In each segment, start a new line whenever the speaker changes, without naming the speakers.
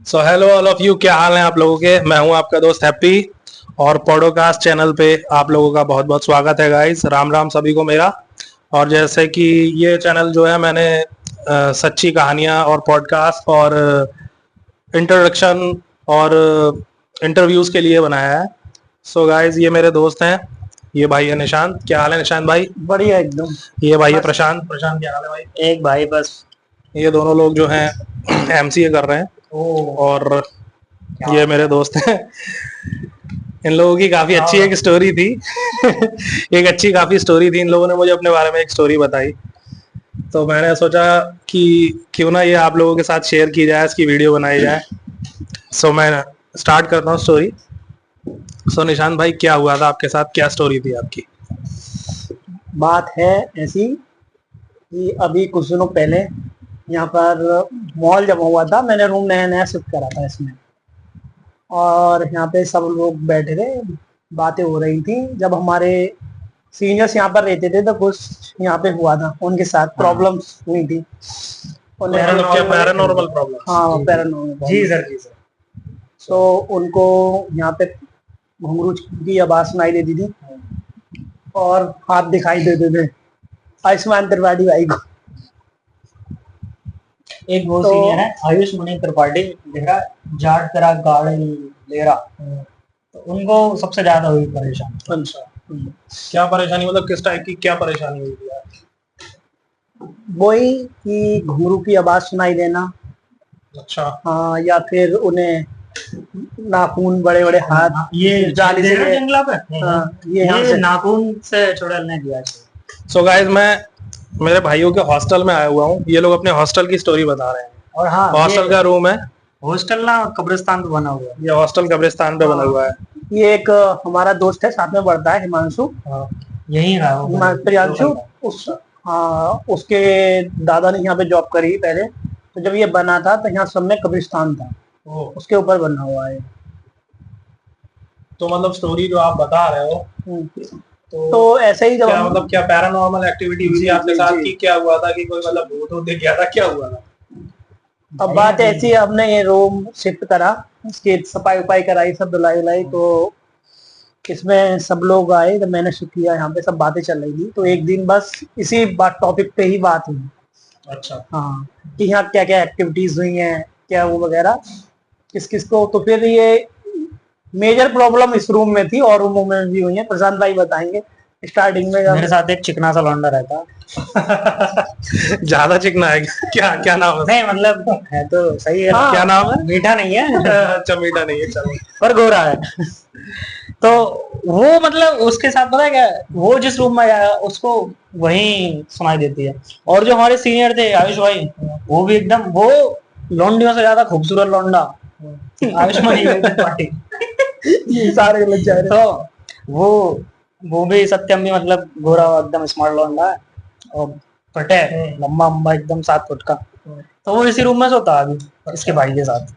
So hello all of you, क्या हाल है आप लोगों के। मैं हूं आपका दोस्त हैप्पी और पॉडकास्ट चैनल पे आप लोगों का बहुत बहुत स्वागत है गाइस। राम राम सभी को मेरा। और जैसे कि ये चैनल जो है मैंने सच्ची कहानियां और पॉडकास्ट और इंट्रोडक्शन और इंटरव्यूज़ के लिए बनाया है। सो गाइस, ये मेरे दोस्त हैं। ये भाई है निशांत। क्या हाल है निशांत भाई?
बढ़िया एकदम।
ये भाई है
बस
प्रशांत। प्रशांत क्या हाल है भाई?
एक भाई बस।
ये दोनों लोग जो हैं एमसीए कर रहे हैं।
ओ
और
क्या
ये मेरे दोस्त हैं। इन लोगों की काफी अच्छी एक स्टोरी थी। एक अच्छी काफी स्टोरी थी। इन लोगों ने मुझे अपने बारे में एक स्टोरी बताई, तो मैंने सोचा कि क्यों ना ये आप लोगों के साथ शेयर की जाए, इसकी वीडियो बनाई जाए। सो मैं स्टार्ट करता हूँ स्टोरी। सो निशांत भाई, क्या हुआ था आपके साथ? क्या स्टोरी थी आपकी?
बात है ऐसी कि अभी कुछ दिनों पहले यहाँ पर मॉल जमा हुआ था। मैंने रूम नया नया शिफ्ट करा था इसमें, और यहाँ पे सब लोग बैठे थे, बातें हो रही थी। जब हमारे सीनियर्स यहाँ पर रहते थे तो कुछ यहाँ पे हुआ था, उनके साथ प्रॉब्लम्स हुई थी। उन्हें
मतलब क्या पैरानॉर्मल
हाँ,
प्रॉब्लम्स?
पैरानॉर्मल।
जी सर, जी सर।
तो उनको यहाँ पे घुंघरू की आवाज सुनाई देती थी और हाथ दिखाई देते थे आयुष्मान त्रिपाठी भाई को।
एक वो
तो
सीनियर है आयुष मणि त्रिपाठी, देखा जाट तेरा गाड़ी ले रहा, तो उनको सबसे ज्यादा हुई परेशान।
अच्छा, क्या परेशानी? मतलब किस टाइप की क्या परेशानी हुई थी यार?
वही कि घुंघरू की आवाज सुनाई देना।
अच्छा।
हाँ, या फिर उन्हें नाखून, बड़े बड़े हाथ,
ये
जाली से।
जंगला पे,
हाँ, ये यहाँ
ये
से।
नाखून से छुड़ाने दिया।
सो गाइस, मैं मेरे भाइयों के हॉस्टल में आया हुआ हूँ। ये लोग अपने हॉस्टल की स्टोरी बता रहे हैं।
और हाँ,
हॉस्टल का रूम है।
हॉस्टल ना कब्रिस्तान पे बना हुआ है।
ये हॉस्टल कब्रिस्तान पे बना हुआ है।
ये एक हमारा दोस्त है, साथ में पढ़ता है, हिमांशु।
यही रहा वो
प्रियांशु। उस हाँ, उसके दादा ने यहाँ पे जॉब करी पहले। तो जब ये बना था तो यहाँ सब में कब्रिस्तान था, उसके ऊपर बना हुआ है।
तो मतलब स्टोरी जो आप बता रहे हो,
तो ऐसे ही जब
क्या मतलब क्या पैरानॉर्मल एक्टिविटी हुई थी आपके साथ कि क्या हुआ था? कि कोई मतलब भूत वूत दिख गया था? क्या हुआ था?
अब बात ऐसी है, हमने ये रूम शिफ्ट करा, इसकी सफाई वफाई कराई, सब धुलाई उलाई। तो इसमें सब लोग आए, तो मैंने शिफ्ट किया, यहाँ पे सब बातें चल रही थी। तो एक दिन बस इसी बात टॉपिक पे ही बात हुई।
अच्छा।
हाँ, कि यहाँ क्या क्या एक्टिविटीज हुई हैं, क्या वो वगैरह, किस किस को। तो फिर ये मेजर प्रॉब्लम इस रूम में थी, और रूमों में भी हुई है। प्रशांत भाई बताएंगे। स्टार्टिंग में
मेरे साथ एक चिकना सा लौंडा रहता।
ज्यादा चिकना है क्या? क्या नाम है?
नहीं मतलब है तो सही है।
क्या नाम है?
मीठा नहीं है।
अच्छा, मीठा नहीं है, चलो।
पर गोरा है। तो वो मतलब उसके साथ पता है क्या, वो जिस रूम में आया उसको वही सुनाई देती है। और जो हमारे सीनियर थे आयुष भाई, वो भी एकदम वो लौंडियों से ज्यादा खूबसूरत लौंडा आयुष मणि त्रिपाठी।
ये सारे लग जा रहे।
तो वो भी सत्यम भी मतलब गोरा एकदम स्मार्ट लौंडा है, और फटे लंबा लंबा एकदम 7 फुट का। तो वो इसी रूम में सोता अभी इसके भाई के साथ।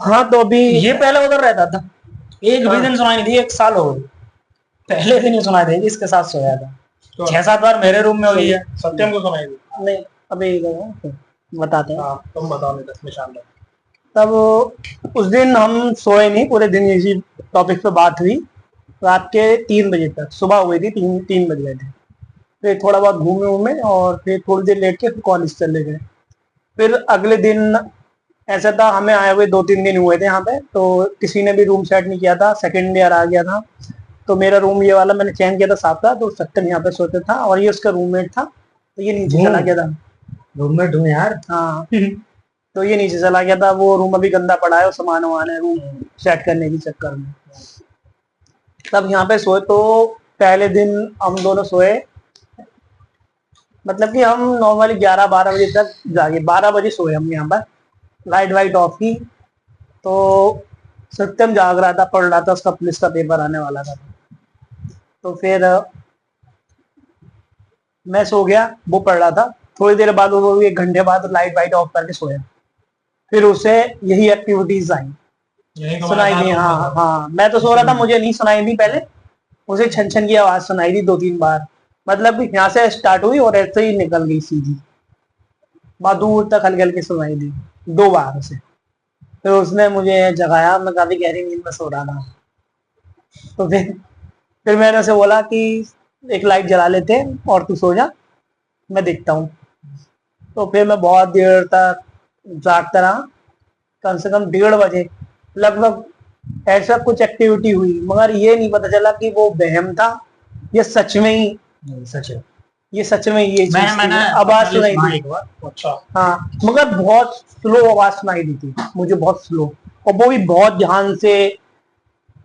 हाँ, तो अभी
ये पहले उधर रहता था। एक भी दिन सुनाई नहीं दी, 1 साल हो गए। पहले दिन ही सुनाई दी, इसके साथ सोया था। 6-7 बार मेरे रूम में हुई है।
सत्यम को सुनाई दी?
नहीं, अभी बताते हैं।
हाँ, तुम बताओ निशान।
तब उस दिन हम सोए नहीं, पूरे दिन इसी टॉपिक पे बात हुई। रात के 3 बजे तक, सुबह हुई थी, 3 बज गए थे। फिर थोड़ा बहुत घूमे वूमे, और फिर थोड़ी देर लेट के कॉलेज चले गए। फिर अगले दिन ऐसा था, हमें आए हुए 2-3 दिन हुए थे यहाँ पे, तो किसी ने भी रूम सेट नहीं किया था। सेकेंड ईयर आ गया था, तो मेरा रूम ये वाला मैंने चेंज किया था, साफ था। तो सत्यम यहाँ पे सोता था, और ये उसका रूममेट था। तो ये नीचे चला गया था।
रूममेट हूँ यार।
हाँ। तो ये नीचे चला गया था। वो रूम अभी गंदा पड़ा है, और सामान वामान है रूम सेट करने के चक्कर में। तब यहाँ पे सोए, तो पहले दिन हम दोनों सोए। मतलब कि हम नॉर्मली 11-12 बजे तक जागे। 12 बजे सोए हम यहाँ पर, लाइट वाइट ऑफ की। तो सत्यम जाग रहा था, पढ़ रहा था, उसका पुलिस का पेपर आने वाला था। तो फिर मैं सो गया, वो पढ़ रहा था। थोड़ी देर बाद, वो भी 1 घंटे बाद, लाइट वाइट ऑफ करके सोया। फिर उसे यही एक्टिविटीज आई, सुनाई दी। हाँ हाँ, मैं तो सो रहा था, मुझे नहीं सुनाई दी पहले। उसे छन छन की आवाज सुनाई दी 2-3 बार। मतलब यहाँ से स्टार्ट हुई और ऐसे ही निकल गई सीधी, बहुत दूर तक हल्के हल्के सुनाई दी 2 बार उसे। फिर उसने मुझे जगाया, मैं काफी गहरी नींद में सो रहा था। तो फिर मैंने उसे बोला कि एक लाइट जला लेते हैं और तू सो जा, मैं देखता हूँ। तो फिर मैं बहुत देर तक जागता रहा, कम से कम 1:30 बजे लगभग ऐसा कुछ एक्टिविटी हुई, मगर ये नहीं पता चला कि वो वहम था ये सच में ही,
सच है।
ये सच में ये चीज
मैंने
थी। आवाज सुनाई
सुना
दी,
एक बार।
अच्छा।
हाँ, मगर बहुत स्लो आवाज सुनाई दी थी मुझे, बहुत स्लो, और वो भी बहुत ध्यान से।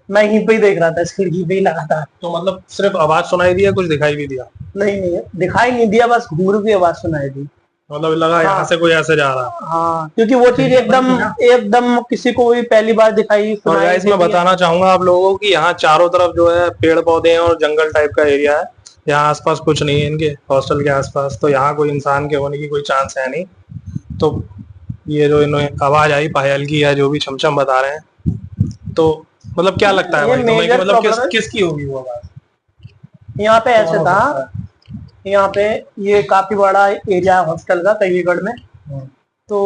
मैं यहीं पे ही देख रहा था, इस खिड़की पे ही लगा था।
तो मतलब सिर्फ आवाज सुनाई दी या कुछ दिखाई भी दिया?
नहीं नहीं, दिखाई नहीं दिया, बस घूर की आवाज सुनाई दी।
मतलब लगा यहाँ
हाँ
से कोई ऐसे जा रहा है।
हाँ, क्योंकि वो चीज एकदम एकदम किसी को भी पहली बार दिखाई
और
सुनाई
गाइस मैं
देती है।
बताना चाहूंगा आप लोगों को कि यहाँ चारों तरफ जो है पेड़ पौधे हैं और जंगल टाइप का एरिया है। यहाँ आसपास कुछ नहीं है इनके हॉस्टल के आसपास, तो यहाँ कोई इंसान के होने की कोई चांस है नहीं। तो ये जो इन्हें आवाज आई पायल की या जो भी छमछम बता रहे हैं, तो मतलब क्या लगता है
ये
भाई तुम्हें कि
मेजर
मतलब
प्रॉब्लम है।
किसकी होगी वो आवाज?
यहाँ पे ऐसे
कौन हो
था,
सकता है?
यहाँ पे ये काफी बड़ा एरिया है हॉस्टल का कईगढ़ में। तो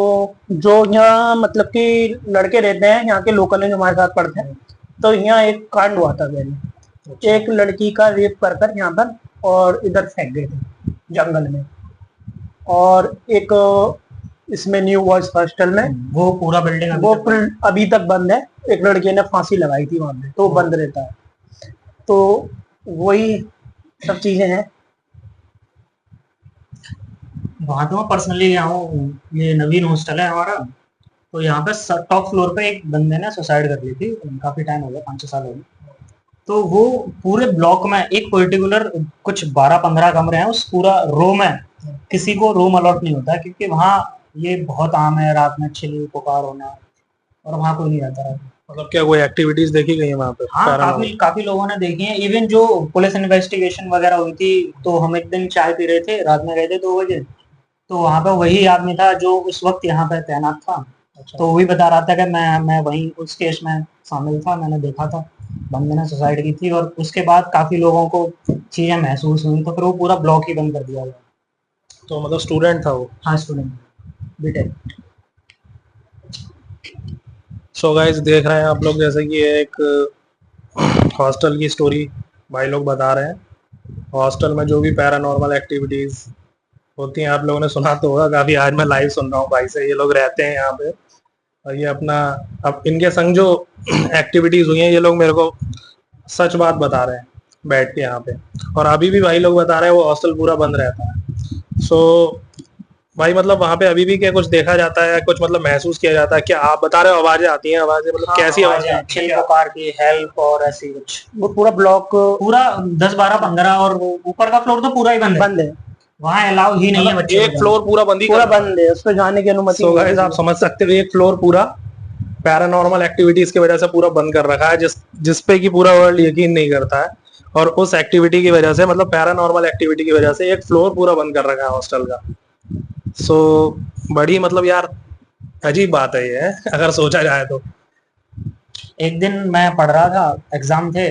जो यहाँ मतलब कि लड़के रहते हैं यहाँ के, लोकल हैं जो हमारे साथ पढ़ते हैं, तो यहाँ एक कांड हुआ था पहले। एक लड़की का रेप कर यहाँ पर और इधर फेंक गए थे जंगल में। और एक इसमें न्यू बॉयज हॉस्टल में
वो पूरा बिल्डिंग
वो अभी तक बंद है। एक लड़के ने फांसी लगाई थी वहां पे, तो वो बंद रहता है। तो वही सब चीजें हैं।
वहां तो मैं पर्सनली गया हूँ, ये नवीन हॉस्टल है हमारा। तो यहाँ पे टॉप फ्लोर पे एक बंदे ने सुसाइड कर ली थी, काफी टाइम हो गया, 5-6 साल हो गए। तो वो पूरे ब्लॉक में एक पर्टिकुलर कुछ 12-15 कमरे हैं, उस पूरा रो में किसी को रूम अलॉट नहीं होता है, क्योंकि वहाँ ये बहुत आम है रात में चिल्ली पुकार होना, और वहाँ कोई नहीं रहता है।
मतलब क्या कोई एक्टिविटीज देखी गई है वहाँ पे?
हाँ, काफी काफी लोगों ने देखी है। इवन जो पुलिस इन्वेस्टिगेशन वगैरह हुई थी, तो हम एक दिन चाय पी रहे थे, रात में गए थे 2 बजे। तो वहां पे वही आदमी था जो उस वक्त यहाँ पे तैनात था।
अच्छा।
तो वही बता रहा था कि मैं वही उस केस में शामिल था, मैंने देखा था बंदे ने सुसाइड की थी, और उसके बाद काफी लोगों को चीजें महसूस हुई, तो फिर वो पूरा ब्लॉक ही बंद कर दिया गया।
तो मतलब स्टूडेंट था वो?
हाँ, स्टूडेंट, बीटेक।
सो गाइस देख रहे हैं आप लोग, जैसे कि ये एक हॉस्टल की स्टोरी भाई लोग बता रहे हैं। हॉस्टल में जो भी पैरानॉर्मल एक्टिविटीज होती हैं आप लोगों ने सुना तो होगा काफी। आज मैं लाइव सुन रहा हूँ भाई से, ये लोग रहते हैं यहाँ पे और ये अपना अब इनके संग जो एक्टिविटीज हुई हैं ये लोग मेरे को सच बात बता रहे हैं बैठ के यहाँ पे। और अभी भी भाई लोग बता रहे हैं वो हॉस्टल पूरा बंद रहता है। सो भाई मतलब वहाँ पे अभी भी क्या कुछ देखा जाता है, कुछ मतलब महसूस किया जाता है क्या? आप बता रहे हो आवाजें आती हैं, आवाजें मतलब कैसी आवाजें आती
चिल
हैं?
पुकार की, हेल्प और ऐसी कुछ।
वो पूरा ब्लॉक
पूरा 10-12-15, और वो ऊपर का फ्लोर तो पूरा ही बंद है,
बंद है,
वहाँ अलाउ ही नहीं है बच्चे
एक फ्लोर पूरा बंद ही
पूरा बंद है, उस पर जाने की अनुमति
सो
नहीं
गाइस
है।
आप समझ सकते हो एक फ्लोर पूरा पैरानॉर्मल एक्टिविटीज की वजह से पूरा बंद कर रखा है, जिस पे कि पूरा वर्ल्ड यकीन नहीं करता है। और उस एक्टिविटी की वजह से, मतलब पैरानॉर्मल एक्टिविटी की वजह से एक फ्लोर पूरा बंद कर रखा है हॉस्टल का। सो बड़ी मतलब यार अजीब बात है ये, अगर सोचा जाए तो।
एक दिन मैं पढ़ रहा था, एग्जाम थे,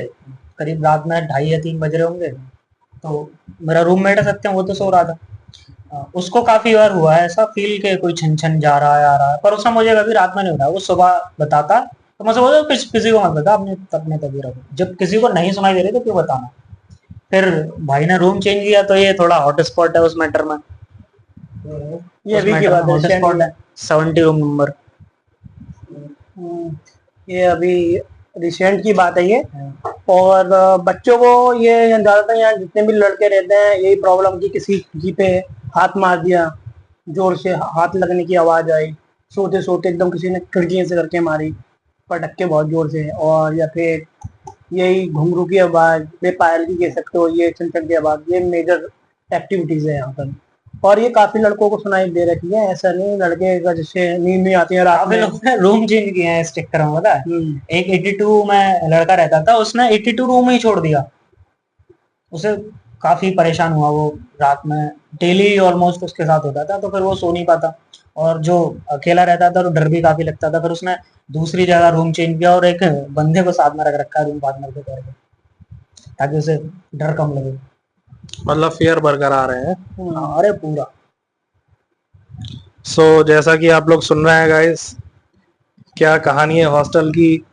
करीब रात में 2:30 या 3 बज रहे होंगे। तो मेरा रूममेट है सत्यम, वो तो सो रहा था। उसको काफी बार हुआ है ऐसा फील के कोई छन छन जा रहा है आ रहा है, पर उसने मुझे कभी रात में नहीं बताया, वो सुबह बताता। तो मुझे बोला किसी को मत बता, अपने तभी रखो, जब किसी को नहीं सुनाई दे रही तो क्यों बताना। फिर भाई ने रूम चेंज किया, तो ये थोड़ा हॉट स्पॉट है उस मैटर में।
ये अभी की बात है,
हॉट स्पॉट है, 70 रूम नंबर।
ये अभी रिसेंट की बात है ये। और बच्चों को ये ज्यादातर यहाँ जितने भी लड़के रहते हैं यही प्रॉब्लम की किसी पे हाथ मार दिया, जोर से हाथ लगने की आवाज आई, सोते सोते एकदम किसी ने खिड़की से करके मारी पटक के बहुत जोर से, और या फिर यही घुंघरू की आवाज, पायल की कह सकते हो, ये छन की आवाज, ये मेजर एक्टिविटीज है यहाँ पर। और ये काफी लड़कों को सुनाई दे रही है, ऐसा नहीं लड़के का जैसे नींद नहीं आती है रात में।
लोगों ने रूम चेंज किए हैं इस चक्कर में, पता है। एक 82 में लड़का रहता था, उसने 82 रूम ही छोड़ दिया। उसे काफी परेशान हुआ वो, रात में डेली ऑलमोस्ट उसके साथ होता था, तो फिर वो सो नहीं पाता, और जो अकेला रहता था तो डर भी काफी लगता था। फिर उसने दूसरी जगह रूम चेंज किया, और एक बंदे को साथ में रख रखा है रूम पार्टनर के तौर पर, ताकि उसे डर कम लगे।
मतलब फियर बरकरार है।
अरे पूरा।
सो जैसा कि आप लोग सुन रहे हैं गाइस, क्या कहानी है हॉस्टल की।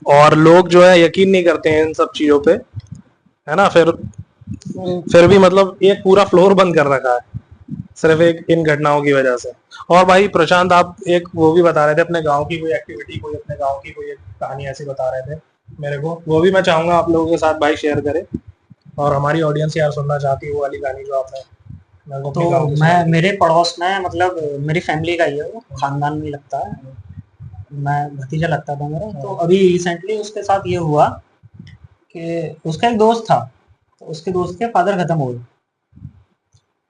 और लोग जो है यकीन नहीं करते हैं इन सब चीजों पे, है ना। फिर भी मतलब एक पूरा फ्लोर बंद कर रखा है सिर्फ एक इन घटनाओं की वजह से। और भाई प्रशांत, आप एक वो भी बता रहे थे अपने गांव की कोई एक्टिविटी, कोई अपने गांव की कोई एक कहानी ऐसी बता रहे थे मेरे को, वो भी मैं चाहूंगा आप लोगों के साथ भाई शेयर करें। और हमारी ऑडियंस यार सुनना चाहती है वो वाली कहानी जो आपने मेरे को अपने
तो
गांव की
मैं
सुनाई थी।
मेरे पड़ोस में मतलब मेरी फैमिली का ही है, वो खानदान में ही लगता है, मैं भतीजा लगता था मेरा। तो अभी रिसेंटली उसके साथ ये हुआ कि उसका एक दोस्त था, तो उसके दोस्त के फादर खत्म हो गए।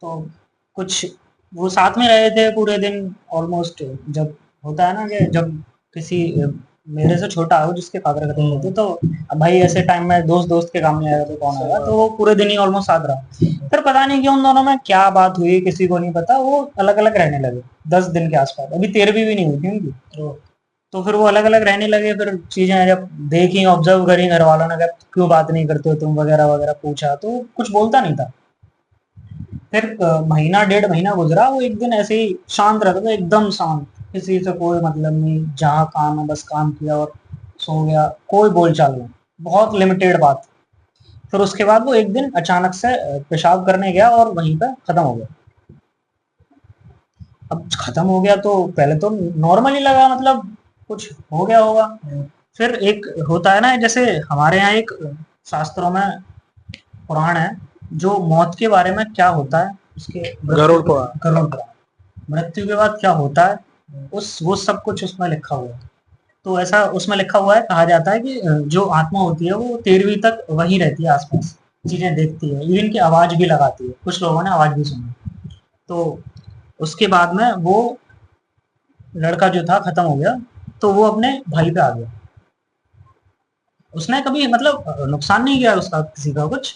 तो कुछ वो साथ में रहे थे पूरे दिन ऑलमोस्ट। जब होता है ना कि जब किसी मेरे से छोटा हो जिसके फादर खत्म होते, तो अब भाई ऐसे टाइम में दोस्त दोस्त के काम नहीं आएगा तो कौन आएगा, तो वो पूरे दिन ही ऑलमोस्ट साथ रहा। फिर पता नहीं क्यों उन दोनों में क्या बात हुई, किसी को नहीं पता, वो अलग अलग रहने लगे 10 दिन के आसपास। अभी 13वीं भी नहीं हुई थी उनकी। तो फिर वो अलग अलग रहने लगे। फिर चीजें जब देखी, ऑब्जर्व करी घर वालों ने, कहा क्यों बात नहीं करते हो तुम वगैरह वगैरह पूछा, तो कुछ बोलता नहीं था। फिर महीना 1.5 महीना गुजरा, वो एक दिन ऐसे ही शांत रहता था, एकदम शांत, किसी से कोई मतलब नहीं, जहाँ काम है बस काम किया और सो गया, कोई बोलचाल नहीं, बहुत लिमिटेड बात। फिर उसके बाद वो एक दिन अचानक से पेशाब करने गया और वहीं पे खत्म हो गया। अब खत्म हो गया तो पहले तो नॉर्मल ही लगा, मतलब कुछ हो गया होगा। फिर एक होता है ना, जैसे हमारे यहाँ एक शास्त्रों में पुराण है जो मौत के बारे में क्या होता है, उसके
गरुड़ पुराण।
गरुड़ पुराण, मृत्यु के बाद क्या होता है, उस वो सब कुछ उसमें लिखा हुआ है। तो ऐसा उसमें लिखा हुआ है, कहा जाता है कि जो आत्मा होती है वो 13वीं तक वहीं रहती है, आसपास चीजें देखती है, इवन की आवाज भी लगाती है, कुछ लोगों ने आवाज भी सुनी। तो उसके बाद में वो लड़का जो था खत्म हो गया, तो वो अपने भाई पे आ गया। उसने कभी मतलब नुकसान नहीं किया उसका किसी का कुछ।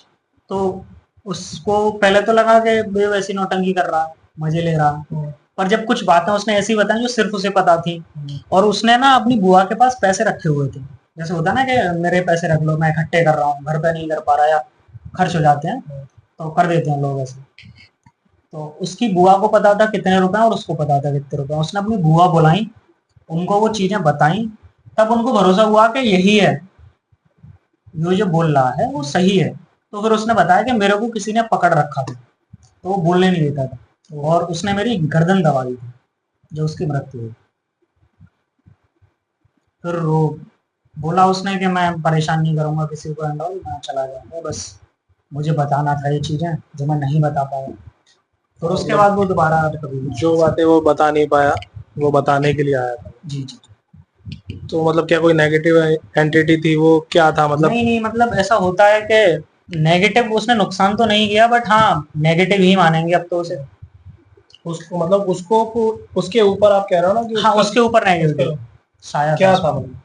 तो उसको पहले तो लगा कि बे वैसी नौटंकी कर रहा, मजे ले रहा। पर जब कुछ बातें उसने ऐसी बताई जो सिर्फ उसे पता थी, और उसने ना अपनी बुआ के पास पैसे रखे हुए थे, जैसे होता है ना कि मेरे पैसे रख लो, मैं इकट्ठे कर रहा हूँ, घर पे नहीं कर पा रहा या खर्च हो जाते हैं, तो कर देते हैं लोग ऐसे। तो उसकी बुआ को पता था कितने रुपए हैं और उसको पता था कितने रुपए हैं। उसने अपनी बुआ बुलाई, उनको वो चीजें बताई, तब उनको भरोसा हुआ कि यही है, जो बोल रहा है वो सही है। तो फिर उसने बताया कि मेरे को किसी ने पकड़ रखा था, तो वो बोलने नहीं देता था, और उसने मेरी गर्दन दबा दी थी, जो उसकी मृत्यु हुई। फिर वो बोला उसने कि मैं परेशान नहीं करूंगा किसी को एंड ऑल, मैं चला जाऊंगा, बस मुझे बताना था ये चीजें जो मैं नहीं बता पाया। फिर उसके बाद वो दोबारा कभी नहीं
जो
आया।
बातें वो बता नहीं पाया वो बताने के लिए आया था।
जी जी।
तो मतलब क्या कोई नेगेटिव एंटिटी थी, वो क्या था मतलब।
नहीं नहीं, मतलब ऐसा होता है कि नेगेटिव उसने नुकसान तो नहीं किया, बट हाँ नेगेटिव ही मानेंगे अब तो उसे।
उसको मतलब उसको उसके ऊपर आप कह रहे हो ना कि
हाँ
उसका
उसके ऊपर नेगेटिव साया था
क्या
उस
था
पर।
मतलब।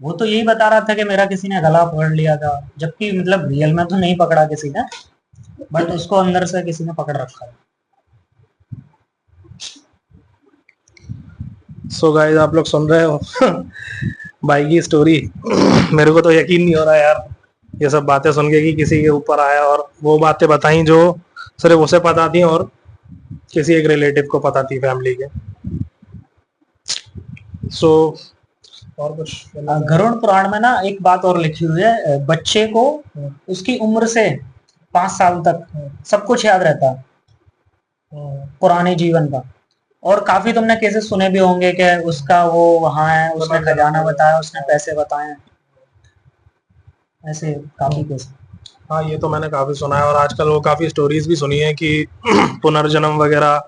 वो तो यही बता रहा था कि मेरा किसी ने गला पकड़ लिया था, जबकि मतलब रियल में तो नहीं पकड़ा किसी ने, बट उसको अंदर से किसी ने पकड़ रखा है।
सो गाइस, आप लोग सुन रहे हो भाई की स्टोरी। मेरे को तो यकीन नहीं हो रहा यार ये सब बातें सुन के कि किसी के ऊपर आया और वो बातें बताई जो सिर्फ उसे पता थी और किसी एक रिलेटिव को पता थी फैमिली के। सो और कुछ
गरुड़ पुराण में ना एक बात और लिखी हुई है, बच्चे को उसकी उम्र से 5 साल तक सब कुछ याद रहता है, पुराने जीवन का। और काफी तुमने केसेस सुने भी होंगे कि उसका वो वहां है, उसने खजाना बताया, उसने पैसे बताए, ऐसे काफी केस।
हाँ, ये तो मैंने काफी सुना है और आजकल वो काफी स्टोरीज भी सुनी है कि पुनर्जन्म वगैरह,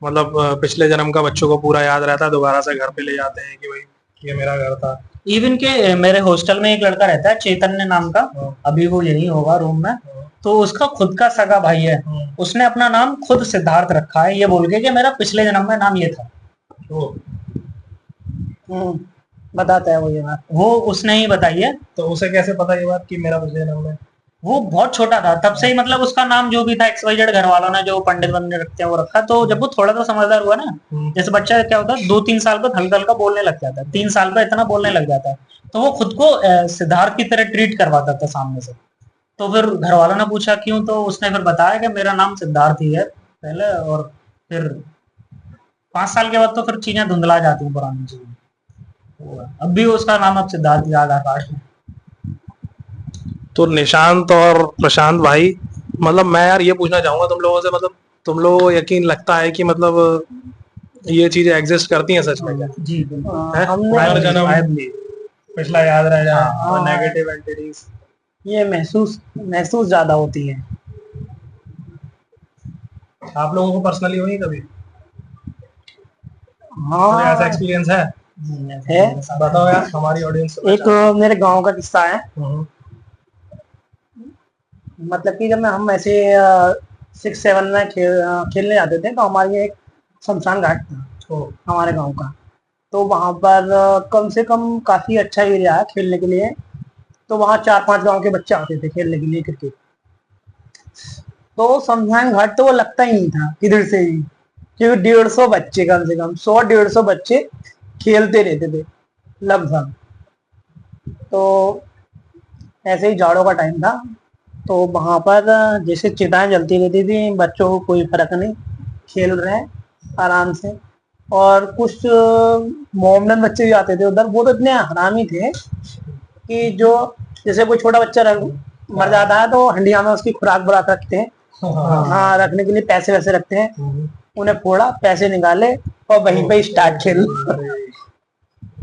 मतलब पिछले जन्म का बच्चों को पूरा याद रहता है, दोबारा से घर पे ले जाते हैं कि भाई ये मेरा घर था।
इवन के मेरे हॉस्टल में एक लड़का रहता है चैतन्य नाम का, अभी वो यही होगा रूम में। तो उसका खुद का सगा भाई है, उसने अपना नाम खुद सिद्धार्थ रखा है, ये बोल के कि मेरा पिछले जन्म में नाम ये था।
बताता है वो ये बात।
वो उसने ही बताई है।
तो उसे कैसे पता ये बात कि मेरा पिछले जन्म में।
वो बहुत छोटा था तब से ही, मतलब उसका नाम जो भी था XYZ, घर वालों ने जो पंडित बंदित रखते हैं वो रखा। तो जब वो थोड़ा सा समझदार हुआ ना, जैसे बच्चा क्या होता है 2-3 साल पर हल्का हल्का बोलने लग जाता है, 3 साल पर इतना बोलने लग जाता है, तो वो खुद को सिद्धार्थ की तरह ट्रीट करवाता था सामने से। तो फिर घर वालों ने पूछा क्यों, तो उसने फिर बताया कि मेरा नाम सिद्धार्थ ही है पहले, और फिर 5 साल के बाद तो फिर चीजें धुंधला जाती हैं पुरानी चीजें। अब भी उसका नाम अब सिद्धार्थ याद आकाश है।
तो निशांत और प्रशांत भाई, मतलब मैं यार ये पूछना चाहूंगा तुम लोगों से, मतलब तुम लोगों को यकीन लगता है कि मतलब ये चीजें एग्जिस्ट करती हैं सच में क्या?
जी बिल्कुल।
है?
हमने
पुनर्जन्म, पिछला याद रह जाए, और
हाँ।
Negative entities.
ये महसूस ज्यादा होती है।
आप लोगों को पर्सनली हुई कभी कोई ऐसा
हाँ
एक्सपीरियंस है?
है।
बताओ यार, हमारी ऑडियंस
एक मेरे गांव का किस्सा है।
हम्म।
मतलब कि जब मैं हम ऐसे 6-7 में खेलने जाते थे, तो हमारे यहाँ एक शमशान घाट था
ओ,
हमारे गांव का। तो वहां पर कम से कम काफी अच्छा एरिया है खेलने के लिए। तो वहाँ 4-5 गांव के बच्चे आते थे खेलने के लिए क्रिकेट। तो शमशान घाट तो वो लगता ही नहीं था किधर से ही, क्योंकि 150 बच्चे, कम से कम 100-150 बच्चे खेलते रहते थे लगभग। तो ऐसे ही जाड़ों का टाइम था, तो वहां पर जैसे चिताएं जलती रहती थी, बच्चों को कोई फर्क नहीं, खेल रहे हैं आराम से। और कुछ मोमडन बच्चे भी आते थे उधर, वो तो इतने हरामी थे कि जो जैसे कोई छोटा बच्चा मर जाता है तो हंडिया में उसकी खुराक बुराक रखते हैं। हाँ, रखने के लिए पैसे वैसे रखते हैं। उन्हें फोड़ा, पैसे निकाले और वहीं पे स्टार्ट खेल।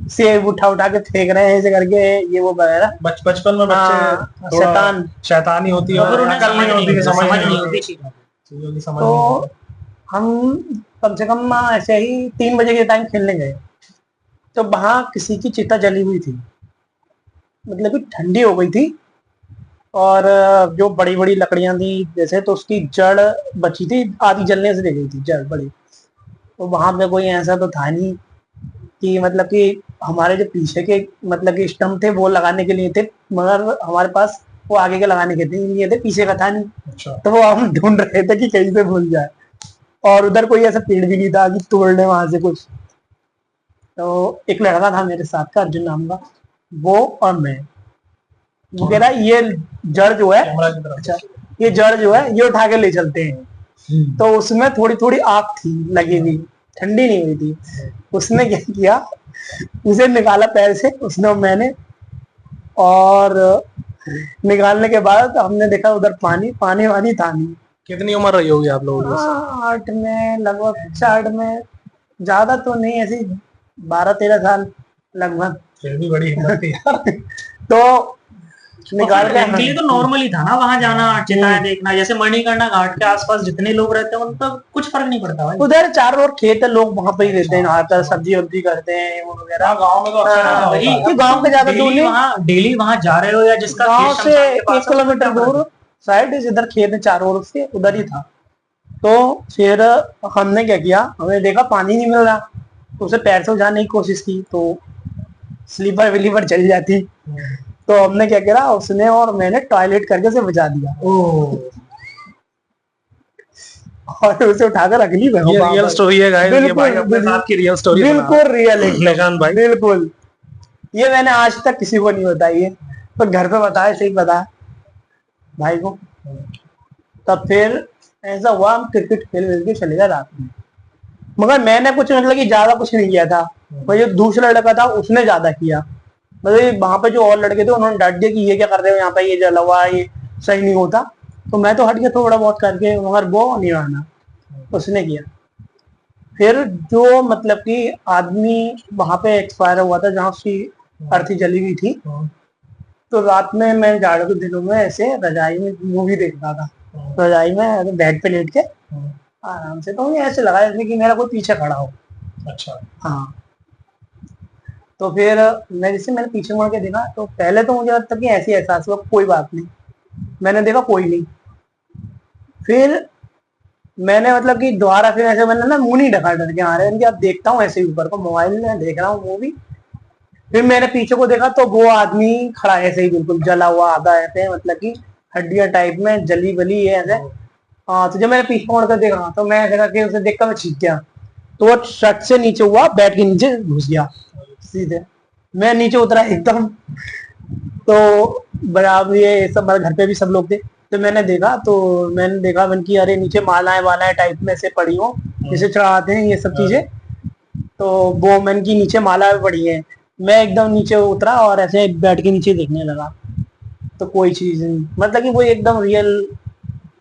सेब उठा उठा के फेंक रहे हैं ऐसे करके, ये वो वगैरह।
बचपन में बच्चे थोड़ा
शैतान।
शैतानी होती है,
और फिर उन्हें
अकल नहीं होती है, समझ
समझ
नहीं
नहीं
होती
होती
है,
चीजों की।
चीजों की समझ
तो
नहीं होती।
हम कम से कम ऐसे ही 3 बजे के टाइम खेलने गए, तो वहां किसी की चिता जली हुई थी, मतलब कि ठंडी हो गई थी। और जो बड़ी बड़ी लकड़ियां थी जैसे, तो उसकी जड़ बची थी, आधी जलने से रह गई थी जड़ बड़ी। तो वहां पे कोई ऐसा तो था नहीं कि मतलब कि हमारे जो पीछे के मतलब कि स्टम्प थे वो लगाने के लिए थे, मगर हमारे पास वो आगे के लगाने के लिए थे, पीछे का था नहीं।
अच्छा।
तो वो हम ढूंढ रहे थे कि कहीं से भूल जाए। और उधर कोई ऐसा पेड़ भी नहीं था कि तोड़ने वहां से कुछ। तो एक लड़का था मेरे साथ का, अर्जुन नाम का, वो और मैं। वो कह रहा है ये जड़ जो है,
कैमरा की तरफ।
अच्छा, ये जड़ जो है ये उठा के ले चलते हैं। तो उसमें थोड़ी थोड़ी आग थी लगी हुई, ठंडी नहीं हुई थी। उसने क्या किया, उसे निकाला पैर से, उसने और मैंने। और निकालने के बाद हमने देखा उधर पानी पानी वानी था नहीं।
कितनी उम्र रही होगी आप लोगों की?
8 में लगभग, 6 में, ज्यादा तो नहीं, ऐसी 12-13 साल लगभग।
फिर भी बड़ी हिम्मत थी यार।
तो निकाल के
इनके लिए तो नॉर्मल ही था ना वहां जाना, चिताएं देखना। जैसे मणिकर्णिका घाट के आसपास जितने लोग रहते हैं उनका कुछ फर्क नहीं पड़ता भाई।
उधर चारों ओर खेत है, लोग वहां पे ही रहते हैं, नहाकर सब्जी वब्जी करते हैं वो वगैरह।
गाँव में तो अक्सर ऐसा होता
वही
है।
कि गांव के ज्यादा दूर नहीं,
डेली वहां जा रहे हो, या जिसका
गांव
खेत
से
शमशान के
1
पास है,
किलोमीटर दूर साइड जिधर खेत है चारों ओर से, उधर ही था। तो फिर हमने क्या किया, हमें देखा पानी नहीं मिल रहा, तो उसे पैर से उठाने की कोशिश की, तो स्लीपर विलीपर चल जाती। तो हमने क्या करा, उसने और मैंने टॉयलेट करके उसे बचा दिया। और उसे उठाकर रख ली।
ये रियल स्टोरी है गाइस, ये भाई अपने साथ की रियल स्टोरी
बिल्कुल रियल है
निशांत भाई।
बिल्कुल। ये मैंने आज तक किसी को नहीं बताई है, तो घर पे बताया, सही बताया भाई को। तब फिर ऐसा हुआ, हम क्रिकेट खेल के चले गए रात में। मगर मैंने कुछ मतलब कि ज्यादा कुछ नहीं किया था, पर जो दूसरा लड़का था उसने ज्यादा किया। मतलब वहां पे जो और लड़के थे उन्होंने डांट दिया कि ये क्या कर रहे हो यहाँ पे, ये जला हुआ है, ये सही नहीं होता। तो मैं तो हट गया थोड़ा बहुत करके, मगर वो नहीं माना, उसने किया। फिर जो मतलब कि आदमी वहां पे एक्सपायर हुआ था, जहाँ उसकी अर्थी जली हुई थी, तो रात में मैं जाड़ों के दिनों में ऐसे रजाई में मूवी देखता था, रजाई में बेड पे लेट के आराम से। तो मुझे ऐसे लगा जैसे कि मेरा कोई पीछे खड़ा हो।
अच्छा।
हाँ। तो फिर मैंने पीछे मुड़ के देखा, तो पहले तो मुझे लगता कि ऐसी एहसास हुआ कोई बात नहीं, मैंने देखा कोई नहीं। फिर मैंने मतलब कि दोबारा फिर ऐसे मैंने ना मुंह नहीं ढका डर के, आ रहे हैं, अब देखता हूँ ऐसे ही ऊपर को, मोबाइल में देख रहा हूँ मूवी। फिर मैंने पीछे को देखा तो वो आदमी खड़ा है ऐसे ही, बिल्कुल जला हुआ आधा, ऐसे मतलब कि हड्डियां टाइप में जली बली है ऐसे। हाँ, तो जब मैंने पीछे मुड़ कर देखा तो मैं ऐसे करके उसे देखकर मैं चीख गया। तो वो शर्ट से नीचे हुआ, बेड के नीचे घुस गया सीधे। मैं नीचे उतरा एकदम, तो बराबर ये सब घर पे भी सब लोग थे। तो मैंने देखा मैंने कि अरे नीचे मालाएं वालाएं टाइप में से पड़ी हो, जैसे चढ़ाते हैं ये सब चीजें। तो वो मैंने की नीचे माला पड़ी है। मैं एकदम नीचे उतरा और ऐसे बैठ के नीचे देखने लगा, तो कोई चीज नहीं, मतलब कि वो एकदम रियल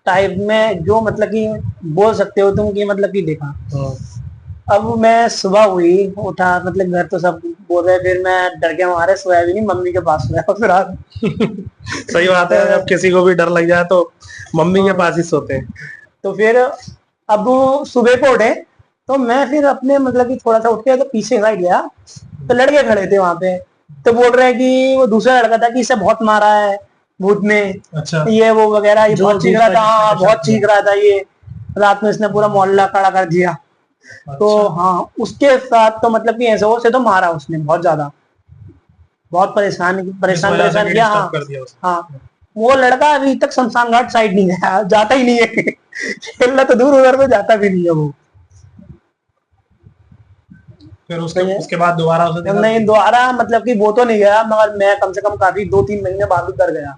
टाइप में, जो मतलब कि बोल सकते हो तुम कि मतलब कि देखा। अब मैं सुबह हुई, उठा, मतलब घर तो सब बोल रहे, फिर मैं डर के मारे सोया भी नहीं, मम्मी के पास सोया फिर रात।
सही बात है, जब किसी को भी डर लग जाए तो मम्मी के पास ही सोते हैं।
तो फिर अब वो सुबह को उठे, तो मैं फिर अपने मतलब कि थोड़ा सा उठ के तो पीछे साइड गया, तो लड़के खड़े थे वहां पे, तो बोल रहे हैं कि वो दूसरा लड़का था कि इसे बहुत मारा है भूत ने,
अच्छा।
ये वो वगैरह, ये
जो
बहुत चीख रहा था,
दूसरा
हाँ
जिसने
बहुत
शक
चीख रहा था ये, रात में इसने पूरा मोहल्ला खड़ा कर दिया। तो
अच्छा।
हाँ, उसके साथ तो मतलब कि ऐसे वो से तो मारा उसने बहुत ज्यादा, बहुत परेशान
इस
परेशान
वजह से
परेशान
भी
किया।
डिस्टर्ब
हाँ
कर दिया उसने।
हाँ, वो लड़का अभी तक शमशान घाट साइड नहीं गया, जाता ही नहीं है। खेलना तो दूर, उधर में जाता भी नहीं है वो।
फिर
तो ये
उसके बाद दोबारा उसे देखा?
नहीं, दोबारा मतलब कि वो तो नहीं गया, मगर मैं कम से कम काफी 2-3 महीने बाद उधर गया,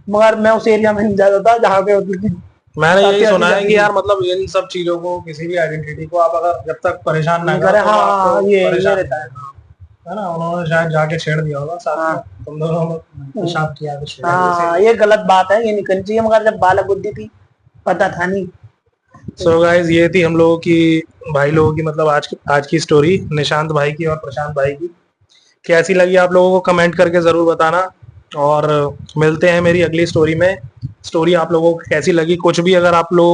मगर मैं उस एरिया में नहीं जाता था जहाँ पे मतलब कि
मैंने यही
काफी
सुना
हंसी
है
जाती
कि
थी।
यार मतलब इन सब चीजों को, किसी भी आइडेंटिटी को आप अगर जब तक परेशान ना
नहीं
करो
करे,
तो वो
हाँ
आपको
ये
परेशान नहीं
रहता है।
करेगा। है ना, उन्होंने शायद जाके छेड़ दिया होगा साथ में,
हाँ
तुम दोनों ने पेशाब किया तो छेड़ा
हाँ,
इसीलिए।
ये गलत बात है, ये नहीं करनी चाहिए, मगर जब बालक बुद्धि थी, पता था नहीं।
सो गाइस, ये थी हम लोगों की, भाई लोगों की, मतलब आज की स्टोरी, निशांत भाई की और प्रशांत भाई की। कैसी लगी आप लोगों को कमेंट करके जरूर बताना, और मिलते हैं मेरी अगली स्टोरी में। स्टोरी आप लोगों को कैसी लगी, कुछ भी अगर आप लोग